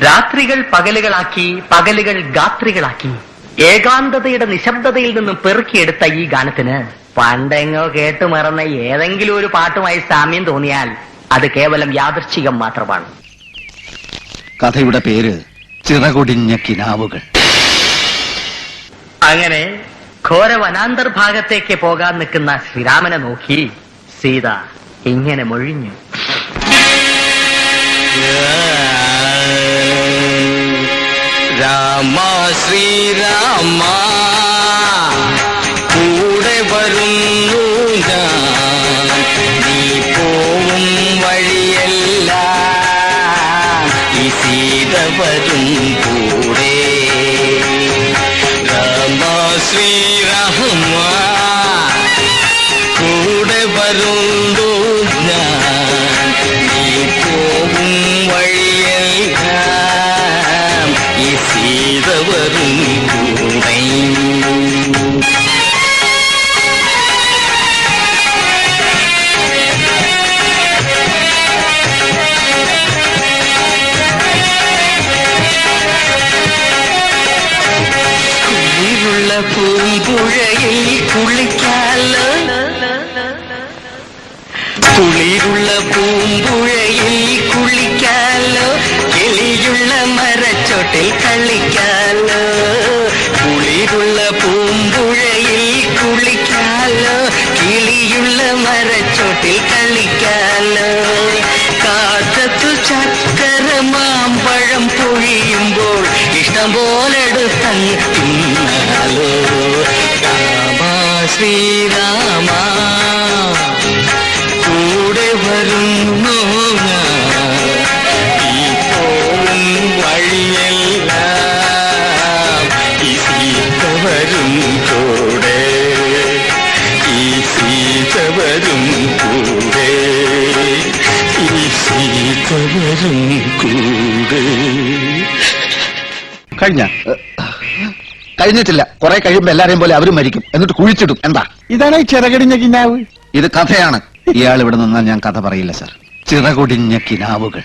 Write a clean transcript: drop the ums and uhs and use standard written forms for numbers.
രാത്രികൾ പകലുകളാക്കി, പകലുകൾ ഗാത്രികളാക്കി, ഏകാന്തതയുടെ നിശബ്ദതയിൽ നിന്നും പെറുക്കിയെടുത്ത ഈ ഗാനത്തിന് പണ്ടെങ്ങോ കേട്ടുമറന്ന ഏതെങ്കിലും ഒരു പാട്ടുമായി സാമ്യം തോന്നിയാൽ അത് കേവലം യാദൃച്ഛികം മാത്രമാണ്. കഥയുടെ പേര് ചിറകൊടിഞ്ഞ കിനാവുകൾ. അങ്ങനെ ഘോര വനാന്തർഭാഗത്തേക്ക് പോകാൻ നിൽക്കുന്ന ശ്രീരാമനെ നോക്കി സീത ഇങ്ങനെ മൊഴിഞ്ഞു. രാമ ശ്രീരാമ കൂടെ വരുന്നു ഞാൻ, നീ പോവും വഴിയെല്ലാം ഈ സീത വരും കൂടെ. രാമ ശ്രീരാമ കൂടെ വരുന്നു ഞാൻ, നീ പോവും വഴിയെല്ലാം ഈ സീത വരും കൂടെ. കുളിരുള്ള പൂമ്പുഴയിൽ കുളിക്കാലോ, കുളിരുള്ള പൂമ്പുഴയിൽ കുളിക്കാലോ, കിളിയുള്ള മരച്ചോട്ടിൽ കളിക്കാലോ. കുളിരുള്ള പൂമ്പുഴയിൽ കുളിക്കാലോ, കിളിയുള്ള മരച്ചോട്ടിൽ കളിക്കാലോ. കാറ്റത്തു ചക്കര മാമ്പഴം പൊഴിയുമ്പോൾ ഇഷ്ടം പോലെടുത്തങ്ങ് തിന്നാലോ. രാമ ശ്രീരാമ കൂടെ വരുന്നു ഞാൻ, ഈ പോവും വഴിയെല്ലാം ഈ സീത വരും കൂടെ, ഈ സീത വരും കൂടെ, ഈ സീത വരും കൂടെ. കഴിഞ്ഞിട്ടില്ല. കുറെ കഴിയുമ്പോ എല്ലാരെയും പോലെ അവരും മരിക്കും, എന്നിട്ട് കുഴിച്ചിടും. എന്താ ഇതാണ് ചിറകടിഞ്ഞ കിനാവ്? ഇത് കഥയാണ്. ഇയാൾ ഇവിടെ നിന്നാൽ ഞാൻ കഥ പറയില്ല സാർ. ചിറകൊടിഞ്ഞ കിനാവുകൾ.